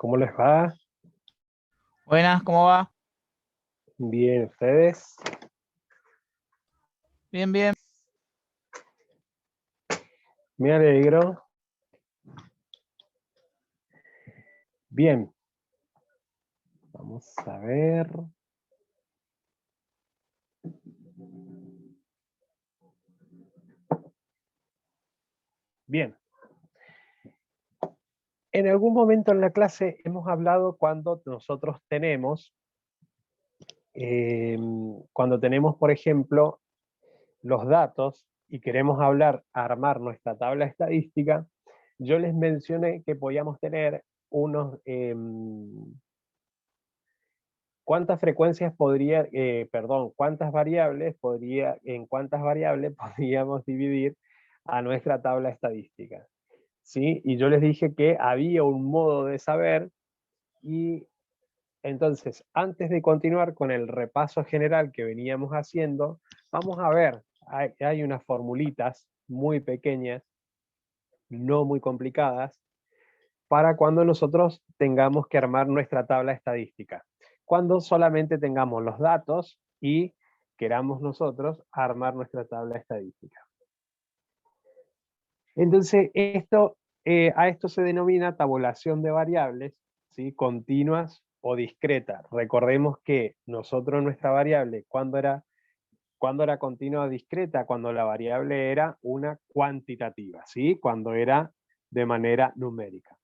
¿Cómo les va? Buenas, ¿cómo va? Bien, ¿ustedes? Bien, bien. Me alegro. Bien. Vamos a ver. Bien. En algún momento en la clase hemos hablado cuando nosotros tenemos, por ejemplo, los datos y queremos armar nuestra tabla estadística. Yo les mencioné que podíamos tener unos, cuántas variables en cuántas variables podríamos dividir a nuestra tabla estadística. ¿Sí? Y yo les dije que había un modo de saber, y entonces, antes de continuar con el repaso general que veníamos haciendo, vamos a ver, hay unas formulitas muy pequeñas, no muy complicadas, para cuando nosotros tengamos que armar nuestra tabla estadística. Cuando solamente tengamos los datos y queramos nosotros armar nuestra tabla estadística. Entonces, a esto se denomina tabulación de variables, ¿sí? Continuas o discretas. Recordemos que nosotros nuestra variable, ¿cuándo era continua o discreta? Cuando la variable era una cuantitativa, ¿sí? Cuando era de manera numérica.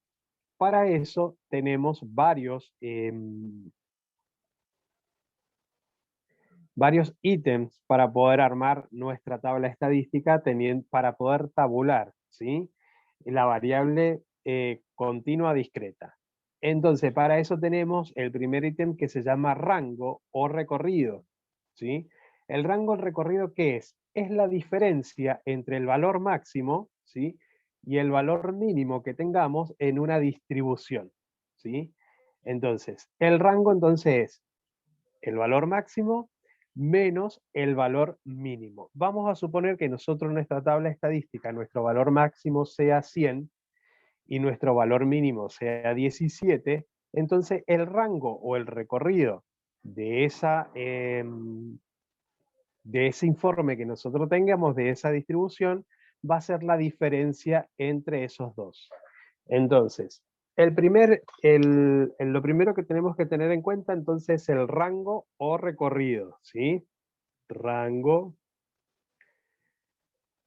Para eso tenemos varios ítems para poder armar nuestra tabla estadística, para poder tabular, ¿sí? La variable continua discreta. Entonces, para eso tenemos el primer ítem que se llama rango o recorrido, ¿sí? El rango o recorrido, ¿qué es? Es la diferencia entre el valor máximo, ¿sí? Y el valor mínimo que tengamos en una distribución, ¿sí? Entonces, el rango es el valor máximo menos el valor mínimo. Vamos a suponer que nosotros en nuestra tabla estadística, nuestro valor máximo sea 100 y nuestro valor mínimo sea 17, entonces el rango o el recorrido de ese informe que nosotros tengamos, de esa distribución, va a ser la diferencia entre esos dos. Entonces, lo primero que tenemos que tener en cuenta entonces es el rango o recorrido, ¿sí? Rango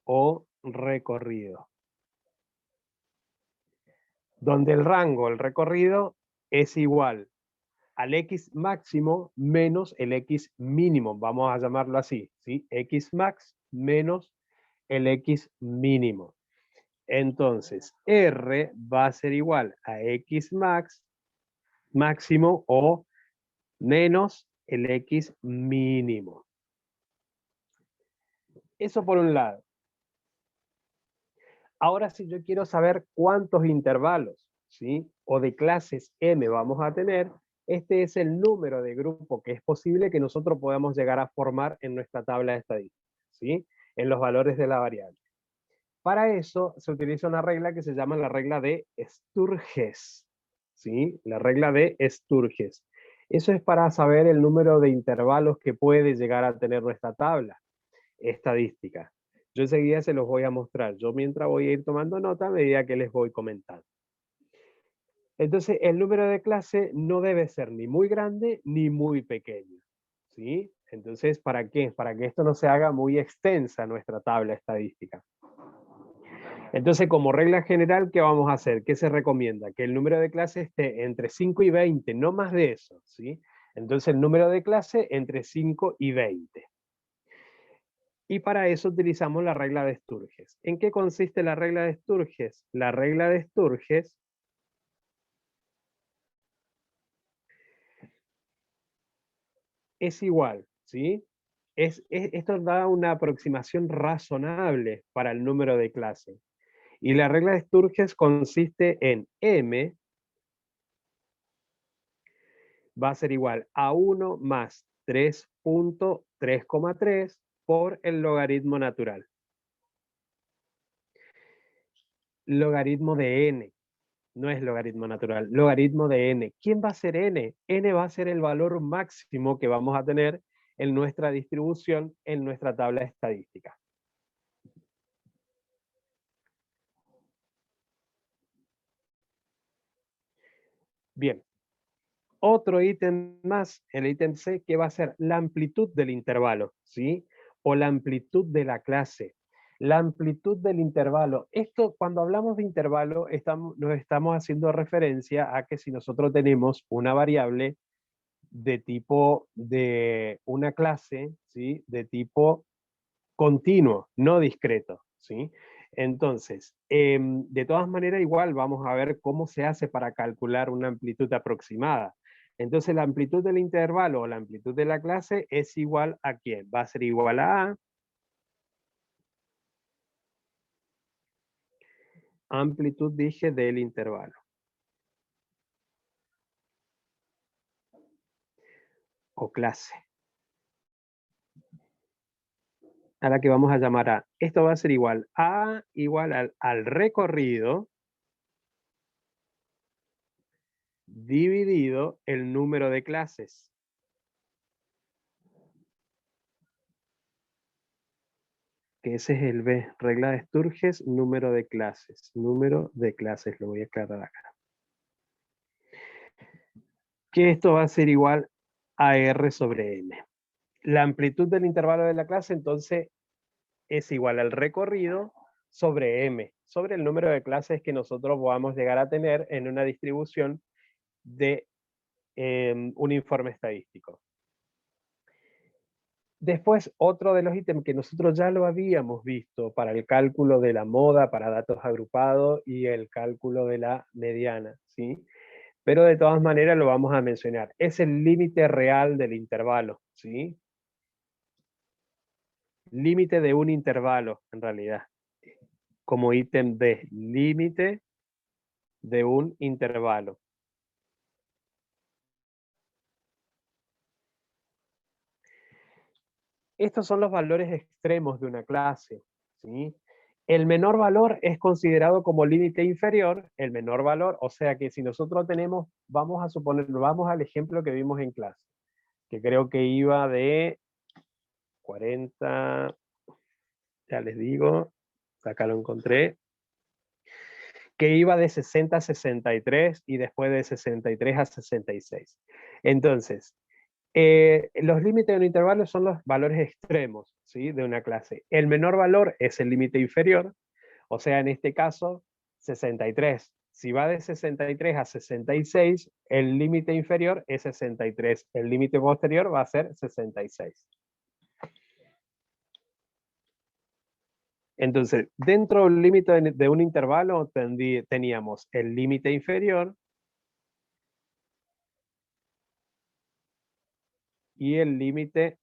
o recorrido. Donde el rango, el recorrido, es igual al X máximo menos el X mínimo, vamos a llamarlo así, ¿sí? X max menos el X mínimo. Entonces, R va a ser igual a X max máximo o menos el X mínimo. Eso por un lado. Ahora, si yo quiero saber cuántos intervalos, ¿sí? O de clases M vamos a tener, este es el número de grupo que es posible que nosotros podamos llegar a formar en nuestra tabla de estadística, ¿sí? En los valores de la variable. Para eso se utiliza una regla que se llama la regla de Sturges, ¿sí? La regla de Sturges. Eso es para saber el número de intervalos que puede llegar a tener nuestra tabla estadística. Yo enseguida se los voy a mostrar. Yo mientras voy a ir tomando nota a medida que les voy comentando. Entonces, el número de clase no debe ser ni muy grande ni muy pequeño, ¿sí? Entonces, ¿para qué? Para que esto no se haga muy extensa nuestra tabla estadística. Entonces, como regla general, ¿qué vamos a hacer? ¿Qué se recomienda? Que el número de clase esté entre 5 y 20, no más de eso, ¿sí? Entonces, el número de clase entre 5 y 20. Y para eso utilizamos la regla de Sturges. ¿En qué consiste la regla de Sturges? La regla de Sturges es igual, ¿sí? Esto da una aproximación razonable para el número de clase. Y la regla de Sturges consiste en M va a ser igual a 1 más 3.3,3 por el logaritmo natural. Logaritmo de n. No es logaritmo natural, logaritmo de n. ¿Quién va a ser n? N va a ser el valor máximo que vamos a tener en nuestra distribución, en nuestra tabla estadística. Bien, otro ítem más, el ítem C, que va a ser la amplitud del intervalo, ¿sí? O la amplitud de la clase. La amplitud del intervalo. Esto, cuando hablamos de intervalo, nos estamos haciendo referencia a que si nosotros tenemos una variable de tipo de una clase, ¿sí? De tipo continuo, no discreto, ¿sí? Entonces, de todas maneras, igual vamos a ver cómo se hace para calcular una amplitud aproximada. Entonces, la amplitud del intervalo o la amplitud de la clase es igual a ¿quién? Va a ser igual a amplitud, dije, del intervalo. O clase. A la que vamos a llamar A. Esto va a ser igual a igual al recorrido dividido el número de clases. Que ese es el B, regla de Sturges, número de clases. Número de clases, lo voy a aclarar acá. Que esto va a ser igual a R sobre N. La amplitud del intervalo de la clase, entonces, es igual al recorrido sobre M, sobre el número de clases que nosotros vamos a llegar a tener en una distribución de un informe estadístico. Después, otro de los ítems que nosotros ya lo habíamos visto para el cálculo de la moda, para datos agrupados y el cálculo de la mediana, ¿sí? Pero de todas maneras lo vamos a mencionar. Es el límite real del intervalo, ¿sí? Límite de un intervalo, en realidad. Como ítem D, límite de un intervalo. Estos son los valores extremos de una clase, ¿sí? El menor valor es considerado como límite inferior, el menor valor, o sea que si nosotros tenemos, vamos a suponer, vamos al ejemplo que vimos en clase, que creo que iba de 40, ya les digo, acá lo encontré, que iba de 60 a 63 y después de 63 a 66. Entonces, los límites de un intervalo son los valores extremos, ¿sí? De una clase. El menor valor es el límite inferior, o sea, en este caso, 63. Si va de 63 a 66, el límite inferior es 63. El límite posterior va a ser 66. Entonces, dentro del límite de un intervalo teníamos el límite inferior y el límite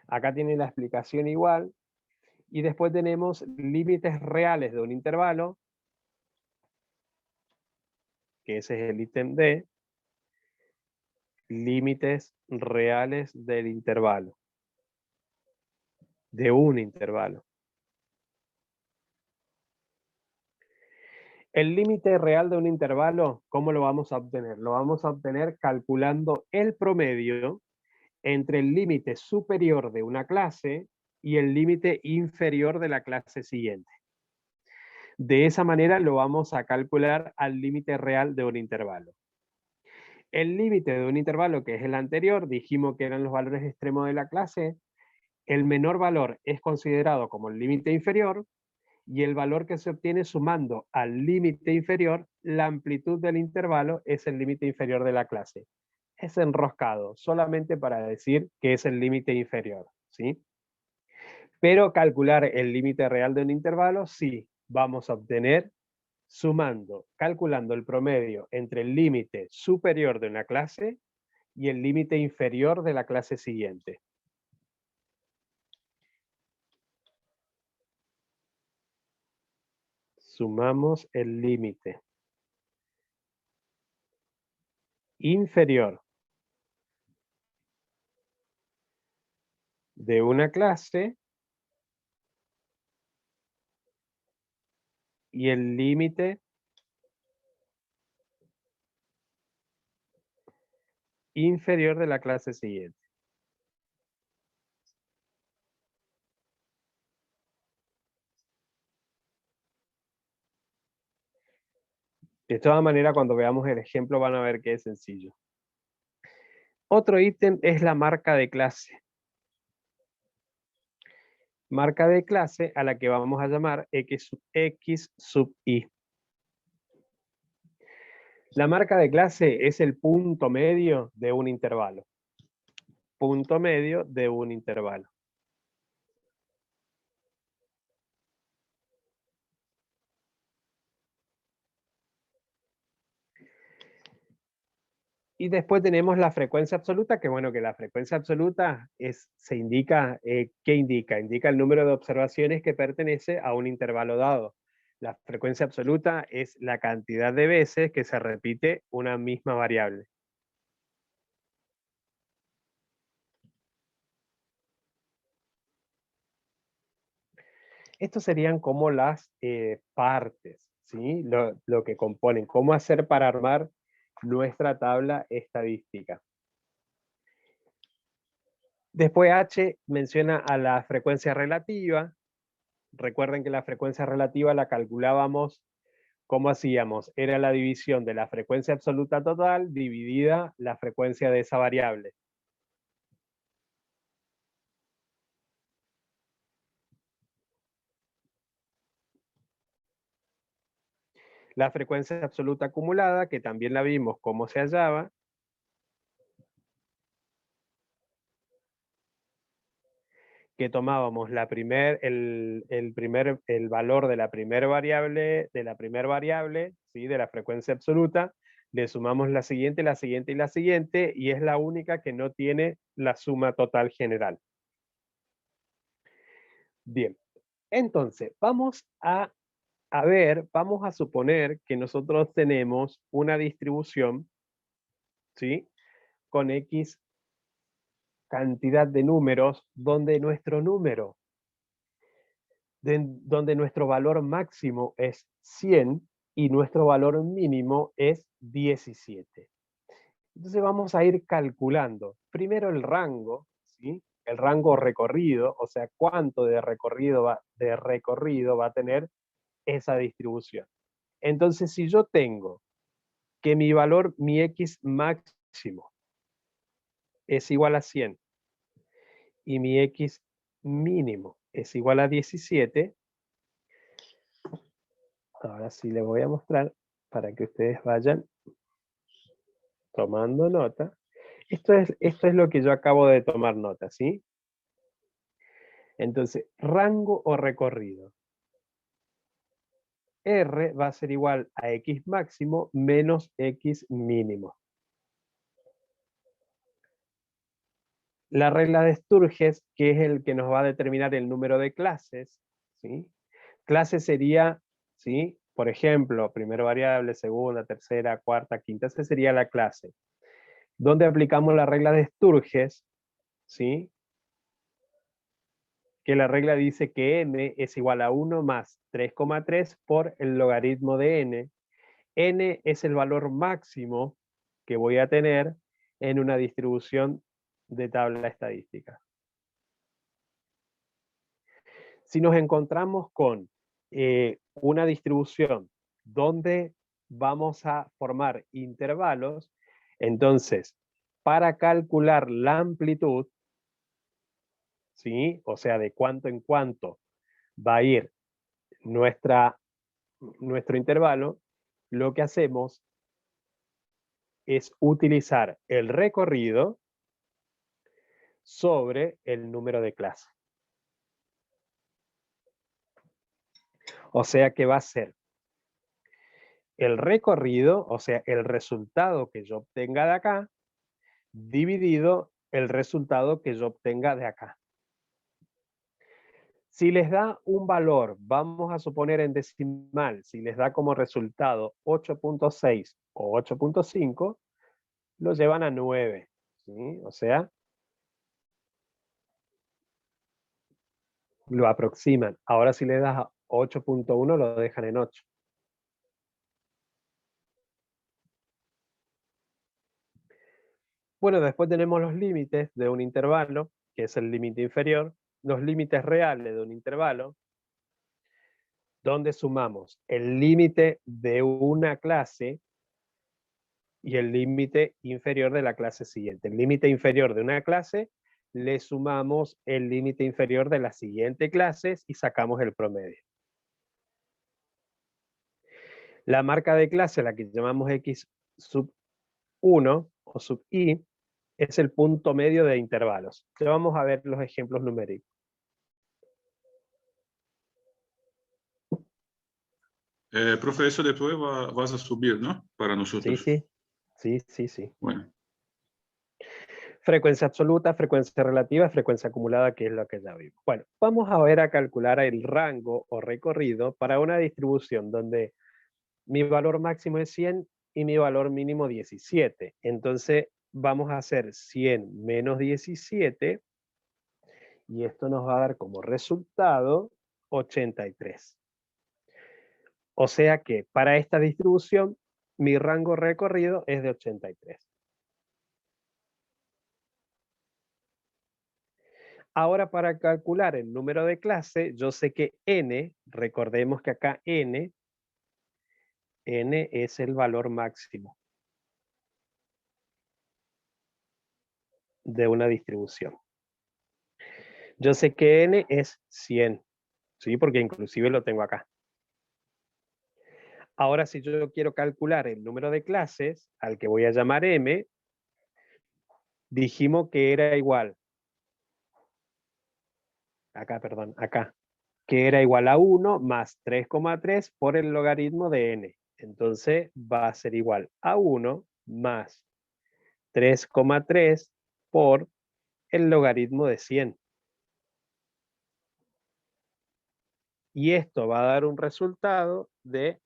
acá tiene la explicación igual. Y después tenemos límites reales de un intervalo, que ese es el ítem D. Límites reales del intervalo. De un intervalo. El límite real de un intervalo, ¿cómo lo vamos a obtener? Lo vamos a obtener calculando el promedio entre el límite superior de una clase y el límite inferior de la clase siguiente. De esa manera lo vamos a calcular al límite real de un intervalo. El límite de un intervalo, que es el anterior, dijimos que eran los valores extremos de la clase. El menor valor es considerado como el límite inferior y el valor que se obtiene sumando al límite inferior, la amplitud del intervalo es el límite inferior de la clase. Es enroscado, solamente para decir que es el límite inferior, ¿sí? Pero calcular el límite real de un intervalo, sí, vamos a obtener sumando, calculando el promedio entre el límite superior de una clase y el límite inferior de la clase siguiente. Sumamos el límite inferior de una clase y el límite inferior de la clase siguiente. De todas maneras, cuando veamos el ejemplo van a ver que es sencillo. Otro ítem es la marca de clase. Marca de clase a la que vamos a llamar x sub i. La marca de clase es el punto medio de un intervalo. Punto medio de un intervalo. Y después tenemos la frecuencia absoluta, que bueno, que la frecuencia absoluta se indica, ¿qué indica? Indica el número de observaciones que pertenece a un intervalo dado. La frecuencia absoluta es la cantidad de veces que se repite una misma variable. Estos serían como las partes, ¿sí? Lo que componen, cómo hacer para armar nuestra tabla estadística. Después H menciona a la frecuencia relativa. Recuerden que la frecuencia relativa la calculábamos, ¿cómo hacíamos? Era la división de la frecuencia absoluta total dividida la frecuencia de esa variable. La frecuencia absoluta acumulada, que también la vimos cómo se hallaba, que tomábamos el valor de la primera variable, ¿sí? De la frecuencia absoluta, le sumamos la siguiente, la siguiente y la siguiente, y es la única que no tiene la suma total general. Bien, entonces vamos a suponer que nosotros tenemos una distribución, ¿sí? Con X cantidad de números, donde donde nuestro valor máximo es 100 y nuestro valor mínimo es 17. Entonces vamos a ir calculando primero el rango, ¿sí? El rango recorrido, o sea, cuánto de recorrido va a tener esa distribución. Entonces, si yo tengo que mi X máximo es igual a 100 y mi X mínimo es igual a 17, ahora sí les voy a mostrar para que ustedes vayan tomando nota. Esto es lo que yo acabo de tomar nota, ¿sí? Entonces, rango o recorrido. R va a ser igual a X máximo menos X mínimo. La regla de Sturges, que es el que nos va a determinar el número de clases, ¿sí? Clase sería, ¿sí? Por ejemplo, primera variable, segunda, tercera, cuarta, quinta, esa sería la clase. Donde aplicamos la regla de Sturges, ¿sí? Que la regla dice que n es igual a 1 más 3,3 por el logaritmo de n. N es el valor máximo que voy a tener en una distribución de tabla estadística. Si nos encontramos con una distribución donde vamos a formar intervalos, entonces, para calcular la amplitud, ¿sí? O sea, de cuánto en cuánto va a ir nuestro intervalo, lo que hacemos es utilizar el recorrido sobre el número de clase. O sea que va a ser el recorrido, o sea, el resultado que yo obtenga de acá, dividido el resultado que yo obtenga de acá. Si les da un valor, vamos a suponer en decimal, si les da como resultado 8.6 o 8.5, lo llevan a 9, ¿sí? O sea, lo aproximan. Ahora si le das a 8.1 lo dejan en 8. Bueno, después tenemos los límites de un intervalo, que es el límite inferior, los límites reales de un intervalo, donde sumamos el límite de una clase y el límite inferior de la clase siguiente. El límite inferior de una clase le sumamos el límite inferior de la siguiente clase y sacamos el promedio. La marca de clase, la que llamamos x sub 1 o sub i, es el punto medio de intervalos. Ya vamos a ver los ejemplos numéricos. Profe, eso después vas a subir, ¿no? Para Sí, nosotros. sí. Sí, sí, sí. Bueno. Frecuencia absoluta, frecuencia relativa, frecuencia acumulada, que es lo que ya vimos. Bueno, vamos a ver a calcular el rango o recorrido para una distribución donde mi valor máximo es 100 y mi valor mínimo 17. Entonces vamos a hacer 100 menos 17 y esto nos va a dar como resultado 83. O sea que para esta distribución mi rango recorrido es de 83. Ahora para calcular el número de clase, yo sé que n, recordemos que acá n es el valor máximo de una distribución. Yo sé que n es 100, ¿sí? Porque inclusive lo tengo acá. Ahora si yo quiero calcular el número de clases, al que voy a llamar m, dijimos que era igual, acá, que era igual a 1 más 3,3 por el logaritmo de n. Entonces va a ser igual a 1 más 3,3 por el logaritmo de 100. Y esto va a dar un resultado de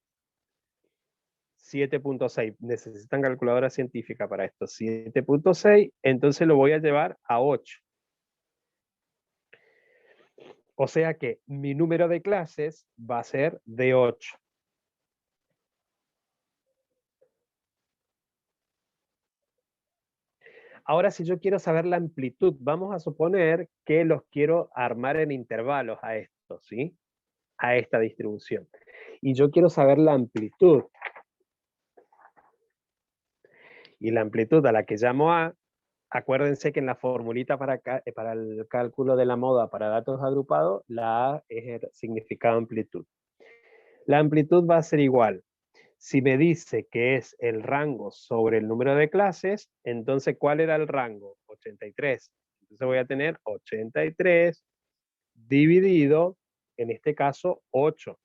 7.6. Necesitan calculadora científica para esto. 7.6, entonces lo voy a llevar a 8. O sea que mi número de clases va a ser de 8. Ahora, si yo quiero saber la amplitud, vamos a suponer que los quiero armar en intervalos a esto, ¿sí? A esta distribución. Y yo quiero saber la amplitud. Y la amplitud a la que llamo A, acuérdense que en la formulita para el cálculo de la moda para datos agrupados, la A es el significado amplitud. La amplitud va a ser igual. Si me dice que es el rango sobre el número de clases, entonces ¿cuál era el rango? 83. Entonces voy a tener 83 dividido, en este caso, 8.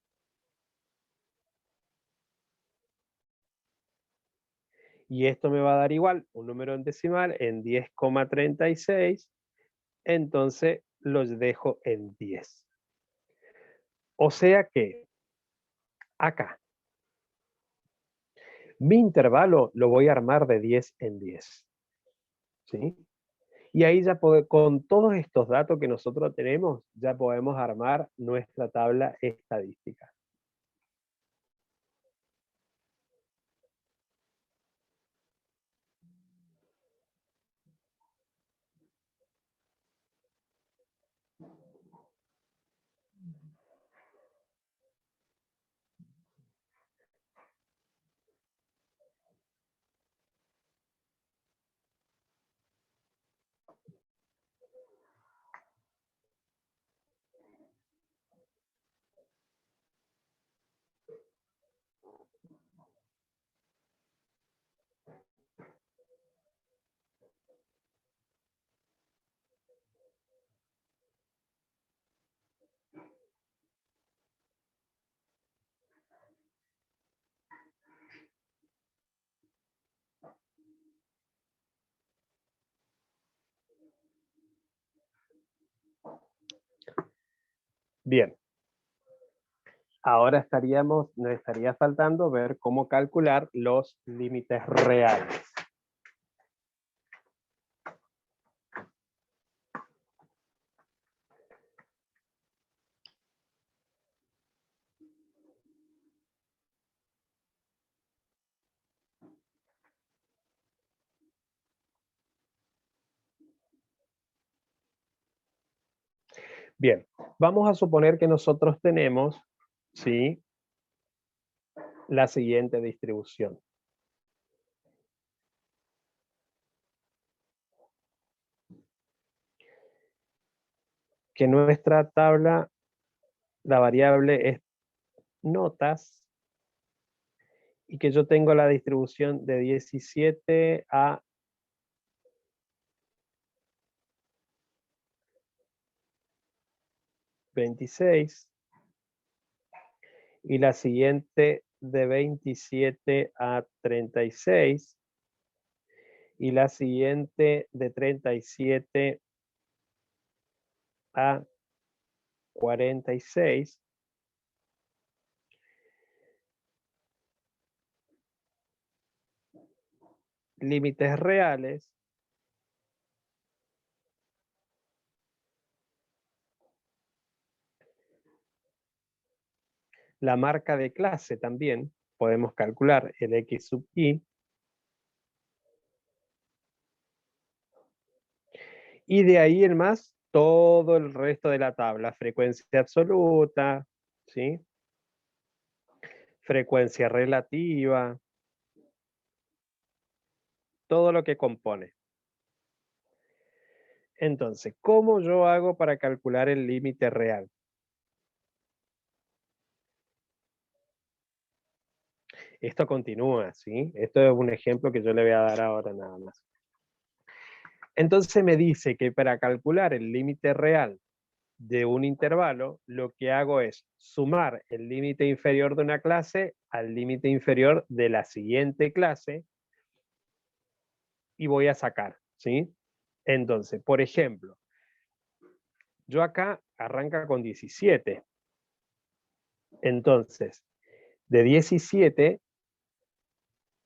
Y esto me va a dar igual, un número en decimal en 10,36. Entonces los dejo en 10. O sea que acá, mi intervalo lo voy a armar de 10 en 10. ¿Sí? Y ahí ya con todos estos datos que nosotros tenemos, ya podemos armar nuestra tabla estadística. Bien. Ahora nos estaría faltando ver cómo calcular los límites reales. Bien, vamos a suponer que nosotros tenemos, ¿sí?, la siguiente distribución. Que nuestra tabla, la variable es notas, y que yo tengo la distribución de 17 a 26, y la siguiente de 27 a 36, y la siguiente de 37 a 46, límites reales, la marca de clase también, podemos calcular el x sub i, y de ahí en más todo el resto de la tabla, frecuencia absoluta, ¿sí?, frecuencia relativa, todo lo que compone. Entonces, ¿cómo yo hago para calcular el límite real? Esto continúa, ¿sí? Esto es un ejemplo que yo le voy a dar ahora nada más. Entonces me dice que para calcular el límite real de un intervalo, lo que hago es sumar el límite inferior de una clase al límite inferior de la siguiente clase y voy a sacar, ¿sí? Entonces, por ejemplo, yo acá arranca con 17. Entonces, de 17,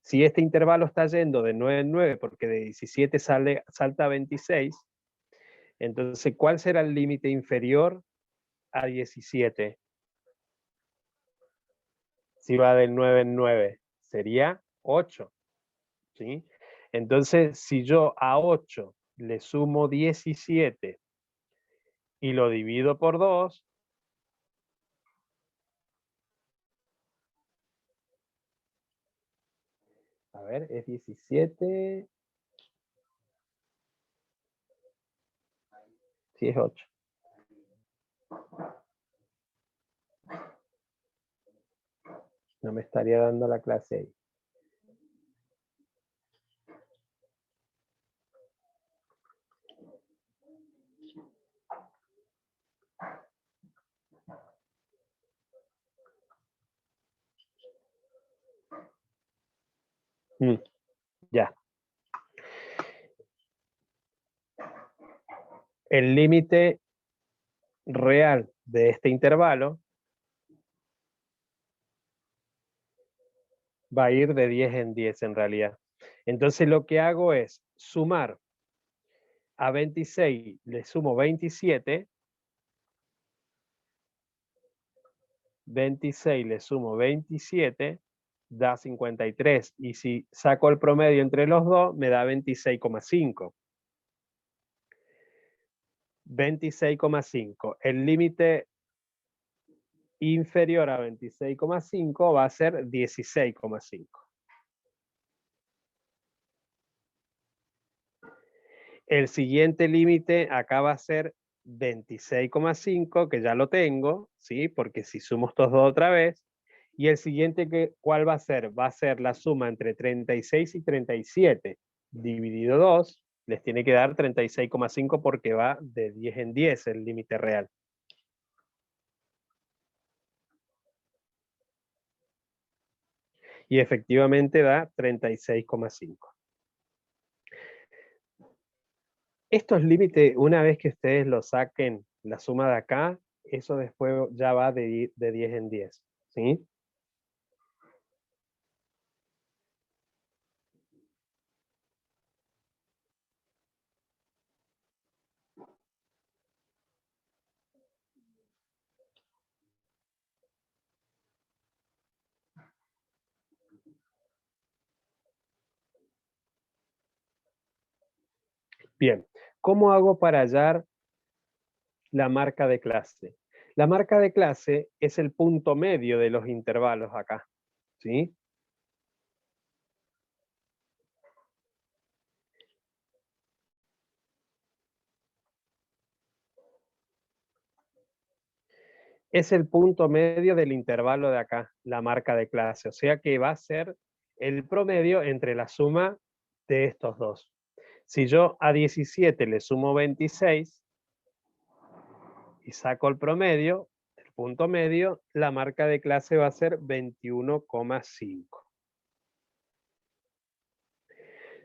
si este intervalo está yendo de 9 en 9, porque de 17 salta a 26, entonces, ¿cuál será el límite inferior a 17? Si va del 9 en 9, sería 8, ¿sí? Entonces, si yo a 8 le sumo 17 y lo divido por 2, a ver, es 17, sí es 8. No me estaría dando la clase ahí. Ya. El límite real de este intervalo va a ir de 10 en 10 en realidad. Entonces lo que hago es sumar a 26, le sumo 27, 26 le sumo 27, da 53, y si saco el promedio entre los dos, me da 26,5. 26,5. El límite inferior a 26,5 va a ser 16,5. El siguiente límite acá va a ser 26,5, que ya lo tengo, ¿sí? Porque si sumo estos dos otra vez. Y el siguiente, ¿cuál va a ser? Va a ser la suma entre 36 y 37 dividido 2. Les tiene que dar 36,5 porque va de 10 en 10 el límite real. Y efectivamente da 36,5. Estos límites, una vez que ustedes lo saquen, la suma de acá, eso después ya va de 10 en 10, ¿sí? Bien, ¿cómo hago para hallar la marca de clase. La marca de clase es el punto medio de los intervalos acá, ¿sí? Es el punto medio del intervalo de acá, la marca de clase. O sea que va a ser el promedio entre la suma de estos dos. Si yo a 17 le sumo 26 y saco el promedio, el punto medio, la marca de clase va a ser 21,5.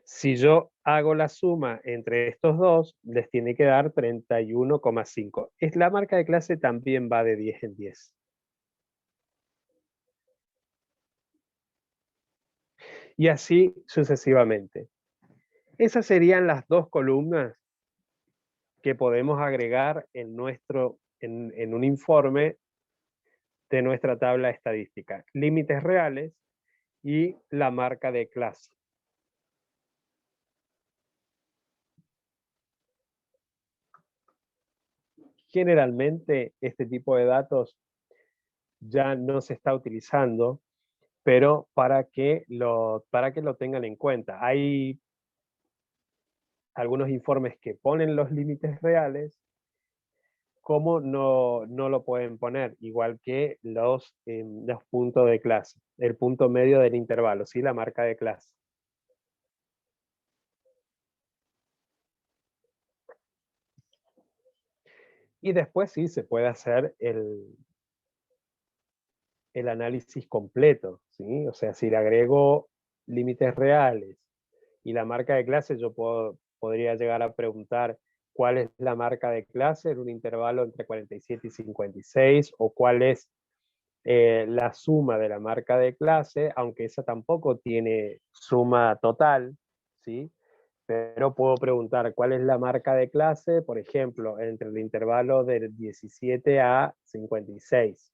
Si yo hago la suma entre estos dos, les tiene que dar 31,5. La marca de clase también va de 10 en 10. Y así sucesivamente. Esas serían las dos columnas que podemos agregar en un informe de nuestra tabla estadística. Límites reales y la marca de clase. Generalmente este tipo de datos ya no se está utilizando, pero para que lo tengan en cuenta. Hay algunos informes que ponen los límites reales, como no lo pueden poner, igual que los puntos de clase, el punto medio del intervalo, ¿sí? La marca de clase. Y después sí se puede hacer el análisis completo, ¿sí? O sea, si le agrego límites reales y la marca de clase, yo podría llegar a preguntar cuál es la marca de clase en un intervalo entre 47 y 56, o cuál es la suma de la marca de clase, aunque esa tampoco tiene suma total, ¿sí? Pero puedo preguntar cuál es la marca de clase, por ejemplo, entre el intervalo del 17 a 56.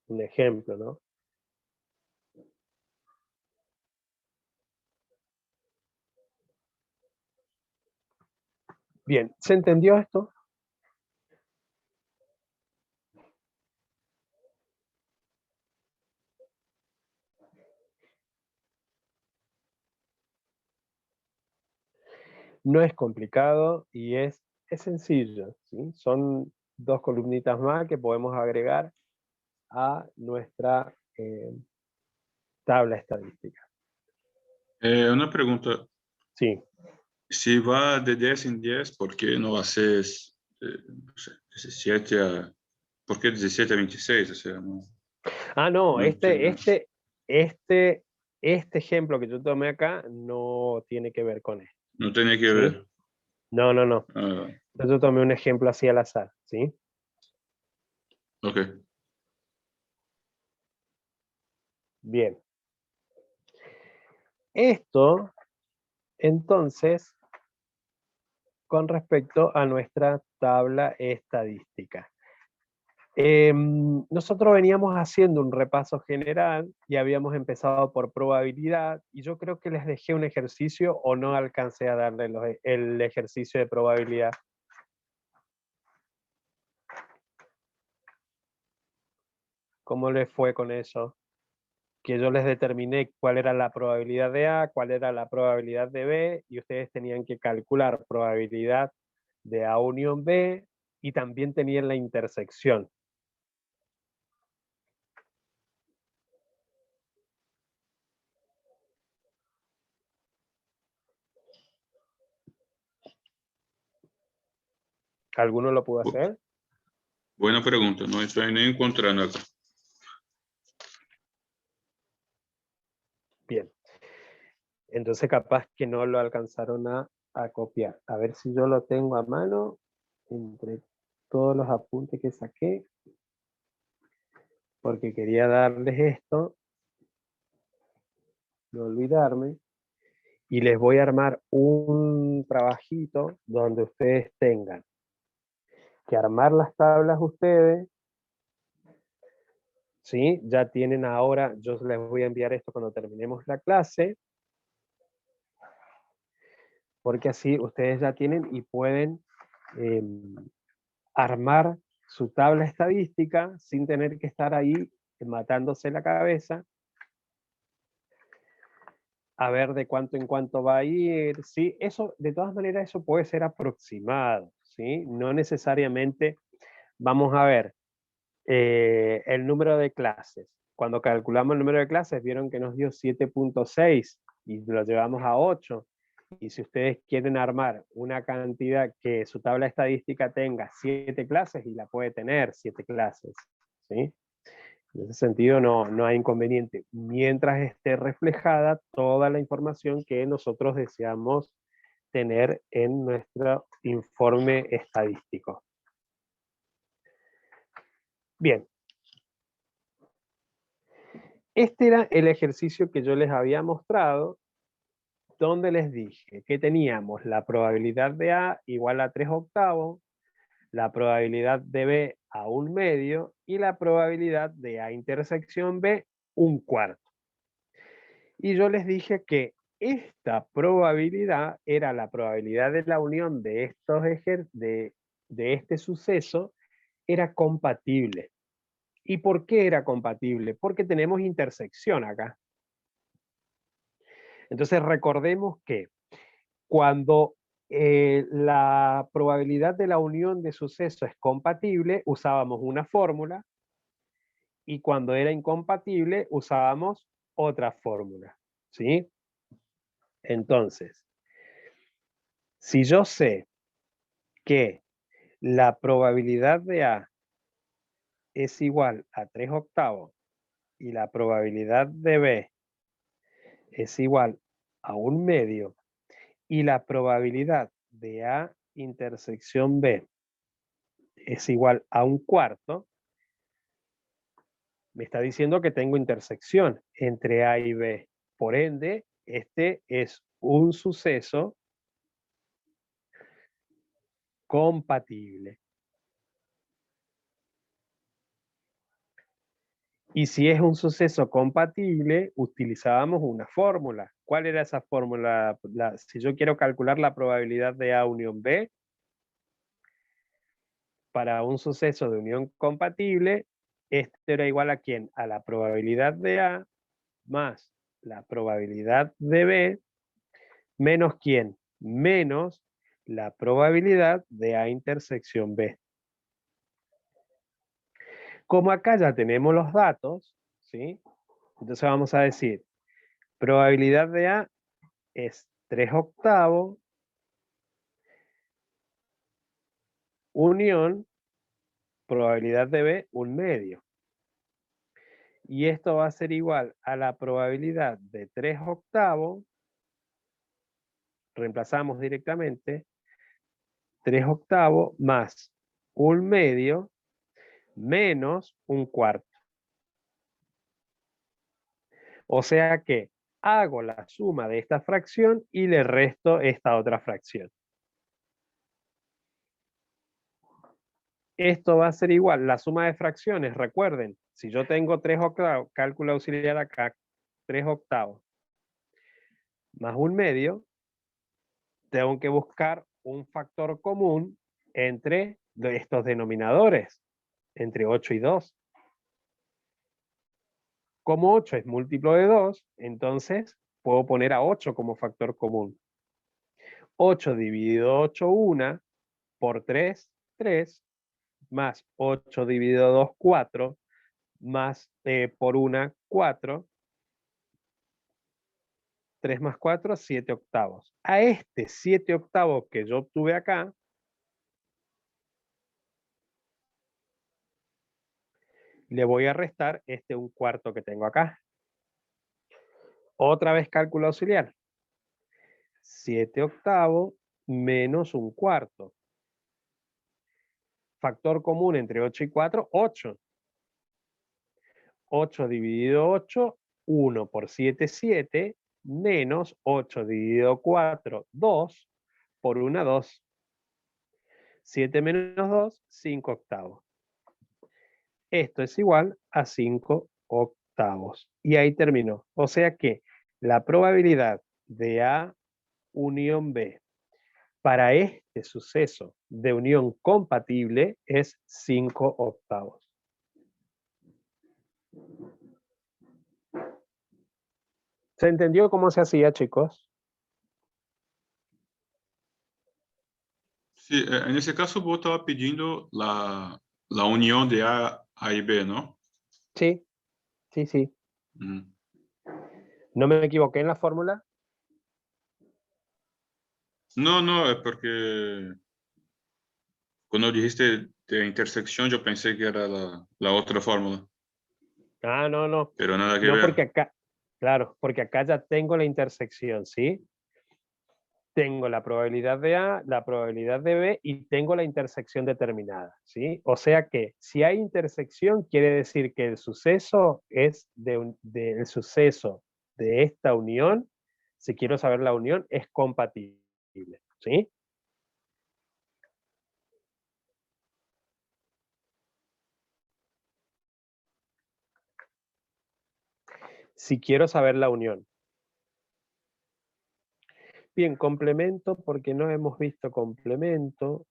Un ejemplo, ¿no? Bien, ¿se entendió esto? No es complicado y es sencillo, ¿sí? Son dos columnitas más que podemos agregar a nuestra tabla estadística. Una pregunta. Sí. Si va de 10 en 10, ¿por qué no haces no sé, 17 a... ¿Por qué 17 a 26? O sea, no, No, no entiendo. este ejemplo que yo tomé acá no tiene que ver con esto. No tiene que ¿Sí? ver. No. Ah, Yo tomé un ejemplo así al azar, ¿sí? ok. Bien. Esto, entonces, con respecto a nuestra tabla estadística. Nosotros veníamos haciendo un repaso general y habíamos empezado por probabilidad, y yo creo que les dejé un ejercicio o no alcancé a darle el ejercicio de probabilidad. ¿Cómo les fue con eso? Que yo les determiné cuál era la probabilidad de A, cuál era la probabilidad de B, y ustedes tenían que calcular probabilidad de A unión B, y también tenían la intersección. ¿Alguno lo pudo hacer? Buena pregunta, no estoy ni encontrando acá. Bien. Entonces capaz que no lo alcanzaron a copiar. A ver si yo lo tengo a mano entre todos los apuntes que saqué, porque quería darles esto, no olvidarme, y les voy a armar un trabajito donde ustedes tengan que armar las tablas ustedes, ¿sí? Ya tienen ahora, yo les voy a enviar esto cuando terminemos la clase, porque así ustedes ya tienen y pueden armar su tabla estadística sin tener que estar ahí matándose la cabeza a ver de cuánto en cuánto va a ir, ¿sí? Eso, de todas maneras, eso puede ser aproximado, ¿sí? No necesariamente, vamos a ver, el número de clases. Cuando calculamos el número de clases, vieron que nos dio 7.6 y lo llevamos a 8. Y si ustedes quieren armar una cantidad que su tabla estadística tenga 7 clases, y la puede tener 7 clases, ¿sí? En ese sentido no hay inconveniente, mientras esté reflejada toda la información que nosotros deseamos tener en nuestro informe estadístico. Bien. Este era el ejercicio que yo les había mostrado, donde les dije que teníamos la probabilidad de A igual a 3/8, la probabilidad de B a 1/2 y la probabilidad de A intersección B 1/4. Y yo les dije que esta probabilidad era la probabilidad de la unión de este suceso era compatible. ¿Y por qué era compatible? Porque tenemos intersección acá. Entonces recordemos que cuando la probabilidad de la unión de sucesos es compatible, usábamos una fórmula, y cuando era incompatible, usábamos otra fórmula, ¿sí? Entonces, si yo sé que la probabilidad de A es igual a 3/8 y la probabilidad de B es igual a 1/2 y la probabilidad de A intersección B es igual a 1/4, me está diciendo que tengo intersección entre A y B. Por ende, este es un suceso compatible. Y si es un suceso compatible, utilizábamos una fórmula. ¿Cuál era esa fórmula? Si yo quiero calcular la probabilidad de A unión B, para un suceso de unión compatible, este era igual a ¿quién? A la probabilidad de A más la probabilidad de B, menos ¿quién? Menos la probabilidad de A intersección B. Como acá ya tenemos los datos, ¿sí? Entonces vamos a decir, probabilidad de A es 3/8 unión probabilidad de B 1/2. Y esto va a ser igual a la probabilidad de 3/8, reemplazamos directamente, 3/8 más 1/2 menos 1/4. O sea que hago la suma de esta fracción y le resto esta otra fracción. Esto va a ser igual, la suma de fracciones, recuerden, si yo tengo 3/8, cálculo auxiliar acá, 3/8 más 1/2, tengo que buscar un factor común entre estos denominadores, entre 8 y 2. Como 8 es múltiplo de 2, entonces puedo poner a 8 como factor común. 8 dividido 8, 1, por 3, 3, más 8 dividido 2, 4, más por 1, 4, 3 más 4, 7/8. A este 7/8 que yo obtuve acá, le voy a restar este 1/4 que tengo acá. Otra vez cálculo auxiliar. 7/8 menos 1/4. Factor común entre 8 y 4, 8. 8 dividido 8, 1 por 7, 7, menos 8 dividido 4, 2, por 1, 2. 7 menos 2, 5/8. Esto es igual a 5/8. Y ahí terminó. O sea que la probabilidad de A unión B para este suceso de unión compatible es 5/8. ¿Se entendió cómo se hacía, chicos? Sí, en ese caso vos estabas pidiendo la unión de A y B, ¿no? Sí, sí, sí. Mm. ¿No me equivoqué en la fórmula? No, no, es porque cuando dijiste de intersección yo pensé que era la otra fórmula, Ah, no, no. pero nada que No, porque ver. acá, claro, porque acá ya tengo la intersección, ¿sí? Tengo la probabilidad de A, la probabilidad de B y tengo la intersección determinada, ¿sí? O sea que si hay intersección quiere decir que el suceso es el suceso de esta unión, si quiero saber la unión, es compatible, ¿sí? Si quiero saber la unión. Bien, complemento, porque no hemos visto complemento,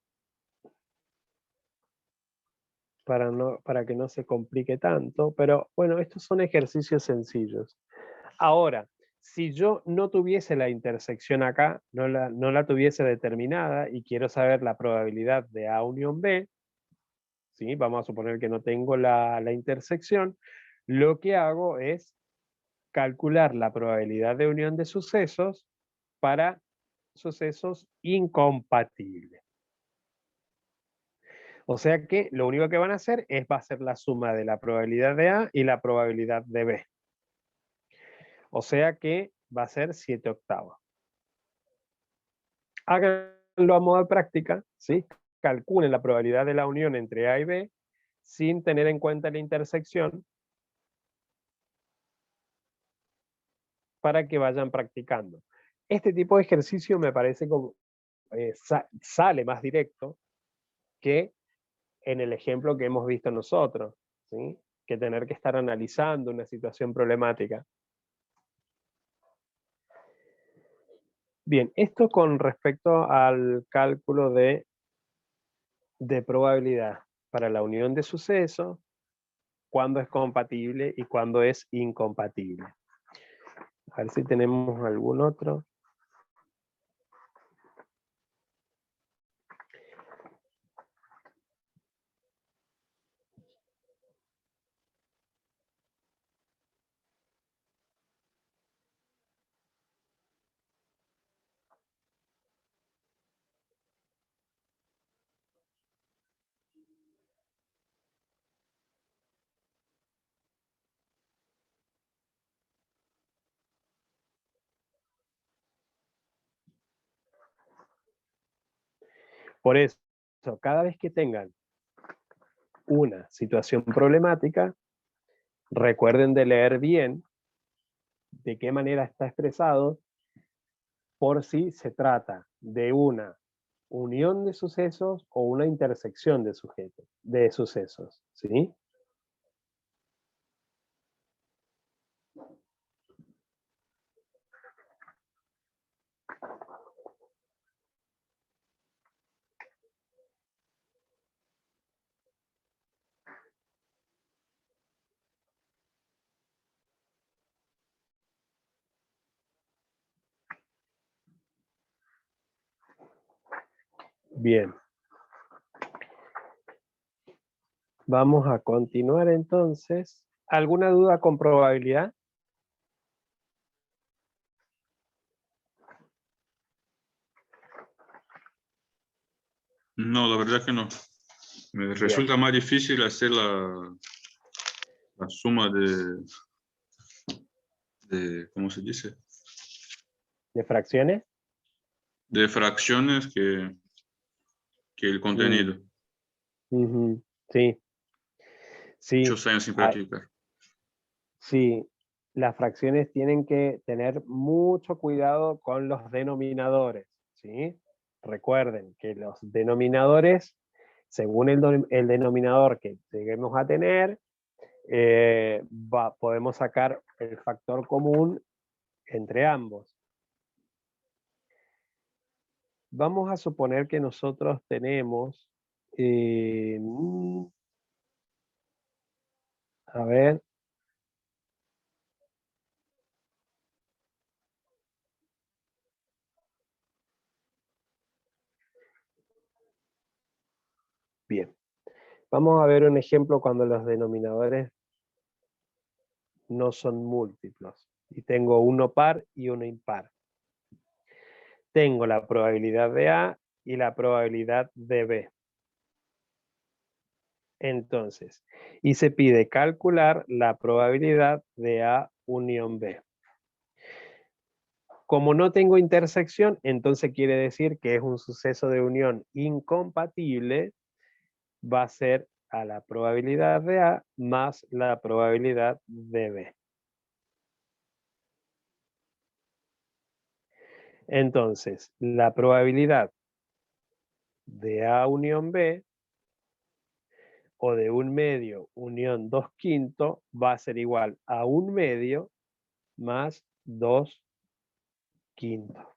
para que no se complique tanto, pero bueno, estos son ejercicios sencillos. Ahora, si yo no tuviese la intersección acá, no la tuviese determinada y quiero saber la probabilidad de A unión B, ¿sí? Vamos a suponer que no tengo la intersección, lo que hago es calcular la probabilidad de unión de sucesos para sucesos incompatibles. O sea que lo único que van a hacer va a ser la suma de la probabilidad de A y la probabilidad de B. O sea que va a ser 7/8. Háganlo a modo de práctica, ¿sí? Calculen la probabilidad de la unión entre A y B sin tener en cuenta la intersección para que vayan practicando. Este tipo de ejercicio me parece como sale más directo que en el ejemplo que hemos visto nosotros, ¿sí? Que tener que estar analizando una situación problemática. Bien, esto con respecto al cálculo de probabilidad para la unión de sucesos, cuándo es compatible y cuándo es incompatible. A ver si tenemos algún otro. Por eso, cada vez que tengan una situación problemática, recuerden de leer bien de qué manera está expresado, por si se trata de una unión de sucesos o una intersección de sucesos, ¿sí? Bien. Vamos a continuar entonces. ¿Alguna duda con probabilidad? No, la verdad que no. Me Bien. resulta más difícil hacer la suma ¿cómo se dice? ¿De fracciones? De fracciones que el contenido. Ujú. Sí, sí. Muchos años sin Hay, practicar. sí, las fracciones tienen que tener mucho cuidado con los denominadores, ¿sí? Recuerden que los denominadores, según el denominador que lleguemos a tener, podemos sacar el factor común entre ambos. Vamos a suponer que nosotros tenemos, a ver, bien. Vamos a ver un ejemplo cuando los denominadores no son múltiplos. Y tengo uno par y uno impar. Tengo la probabilidad de A y la probabilidad de B. Entonces, y se pide calcular la probabilidad de A unión B. Como no tengo intersección, entonces quiere decir que es un suceso de unión incompatible, va a ser a la probabilidad de A más la probabilidad de B. Entonces, la probabilidad de A unión B o de 1/2 unión 2/5 va a ser igual a 1/2 más 2/5.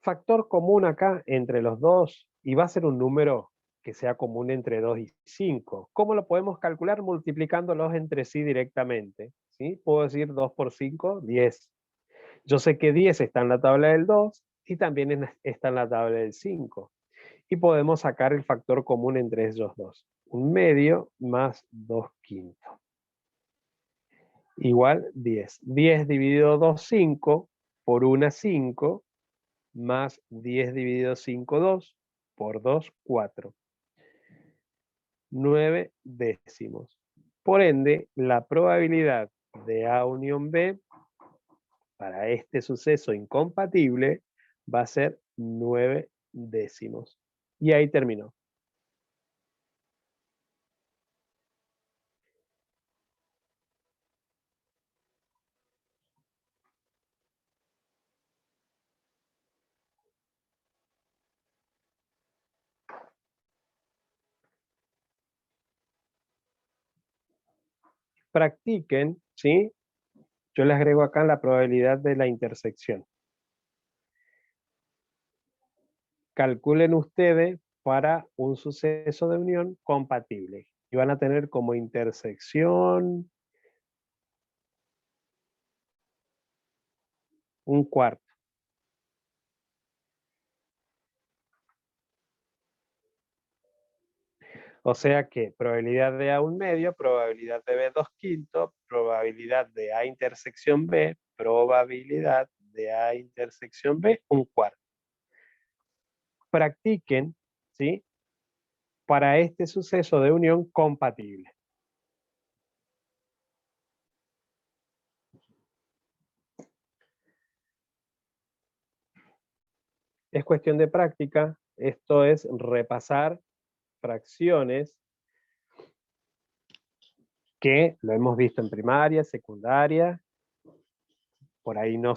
Factor común acá entre los dos, y va a ser un número que sea común entre 2 y 5. ¿Cómo lo podemos calcular? Multiplicándolos entre sí directamente. ¿Sí? Puedo decir 2 por 5, 10. Yo sé que 10 está en la tabla del 2 y también está en la tabla del 5. Y podemos sacar el factor común entre ellos dos. 1/2 más 2/5. Igual 10. 10 dividido 2, 5. Por 1, 5. Más 10 dividido 5, 2. Por 2, 4. 9 décimos. Por ende, la probabilidad de A unión B para este suceso incompatible va a ser 9 décimos. Y ahí terminó. Practiquen, ¿sí? Yo les agrego acá la probabilidad de la intersección. Calculen ustedes para un suceso de unión compatible. Y van a tener como intersección 1/4. O sea que probabilidad de A 1/2, probabilidad de B 2/5, probabilidad de A intersección B, probabilidad de A intersección B 1/4. Practiquen, ¿sí? Para este suceso de unión compatible. Es cuestión de práctica, esto es repasar fracciones que lo hemos visto en primaria, secundaria, por ahí no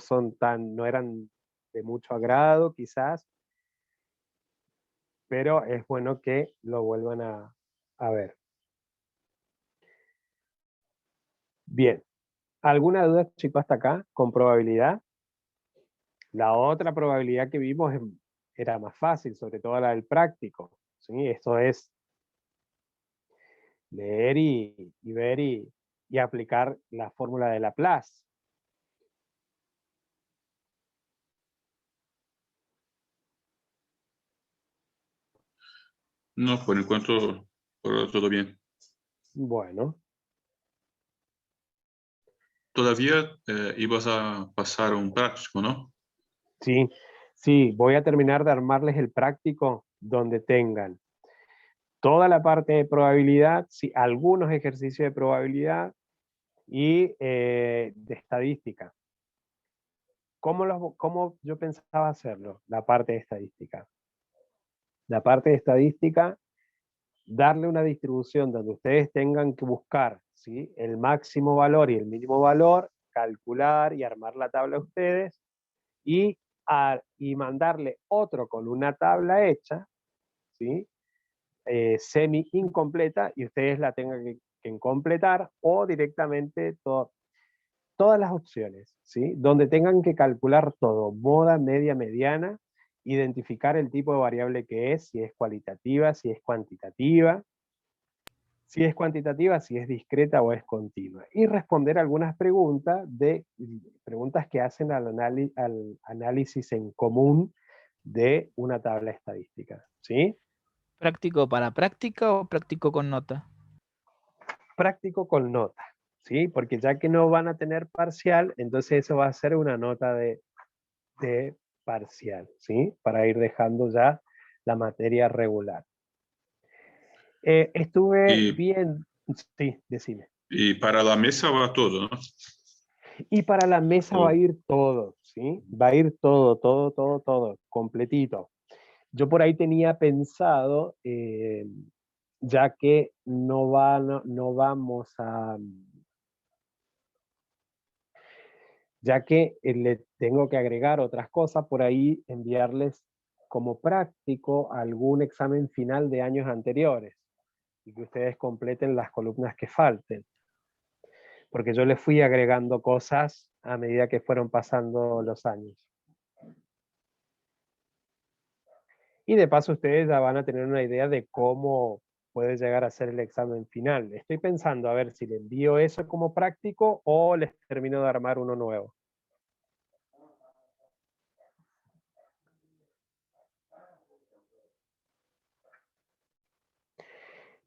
eran de mucho agrado quizás, pero es bueno que lo vuelvan a ver. Bien, ¿alguna duda, chicos, hasta acá con probabilidad? La otra probabilidad que vimos era más fácil, sobre todo la del práctico, ¿sí? Esto es leer y ver y aplicar la fórmula de Laplace. No, por enquanto, por ahora todo bien. Bueno, Todavía ibas a pasar un práctico, ¿no? sí, sí, voy a terminar de armarles el práctico donde tengan toda la parte de probabilidad, sí, algunos ejercicios de probabilidad y de estadística. ¿Cómo yo pensaba hacerlo? La parte de estadística. La parte de estadística, darle una distribución donde ustedes tengan que buscar, ¿sí?, el máximo valor y el mínimo valor, calcular y armar la tabla ustedes, y mandarle otro con una tabla hecha, ¿sí?, semi incompleta, y ustedes la tengan que completar, o directamente todo. todas las opciones, ¿sí? Donde tengan que calcular todo, moda, media, mediana, identificar el tipo de variable que es, si es cualitativa, si es cuantitativa, si es cuantitativa, si es discreta o es continua. Y responder algunas preguntas que hacen al análisis en común de una tabla estadística, ¿sí? ¿Práctico para práctica o práctico con nota? Práctico con nota, ¿sí? Porque ya que no van a tener parcial, entonces eso va a ser una nota de parcial, ¿sí? Para ir dejando ya la materia regular. Estuve Y, bien, sí, decime. y para la mesa va todo, ¿no? Y para la mesa va a O- ir todo, ¿sí? Va a ir todo, completito. Yo por ahí tenía pensado, ya que no vamos a, ya que le tengo que agregar otras cosas, por ahí enviarles como práctico algún examen final de años anteriores y que ustedes completen las columnas que falten. Porque yo les fui agregando cosas a medida que fueron pasando los años. Y de paso ustedes ya van a tener una idea de cómo puede llegar a ser el examen final. Estoy pensando a ver si le envío eso como práctico o les termino de armar uno nuevo.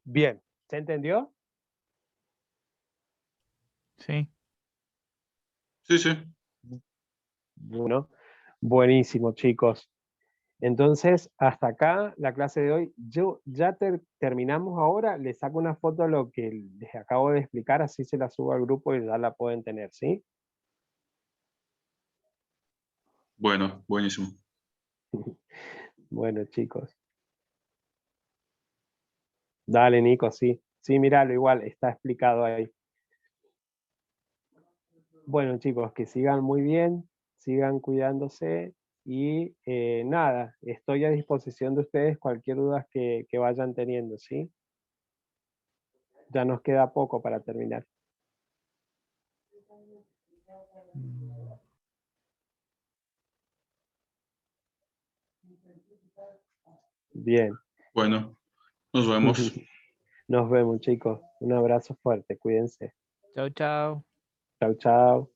Bien, ¿se entendió? Sí. Sí, sí. Bueno, buenísimo, chicos. Entonces, hasta acá la clase de hoy. Yo ya terminamos ahora. Les saco una foto de lo que les acabo de explicar, así se la subo al grupo y ya la pueden tener, ¿sí? Bueno, buenísimo. Bueno, chicos. Dale, Nico, sí. Sí, míralo, igual, está explicado ahí. Bueno, chicos, que sigan muy bien, sigan cuidándose y nada, estoy a disposición de ustedes cualquier duda que vayan teniendo, ¿sí? Ya nos queda poco para terminar. Bien. Bueno, nos vemos. Nos vemos, chicos. Un abrazo fuerte, cuídense. Chao, chao. Chau, chau.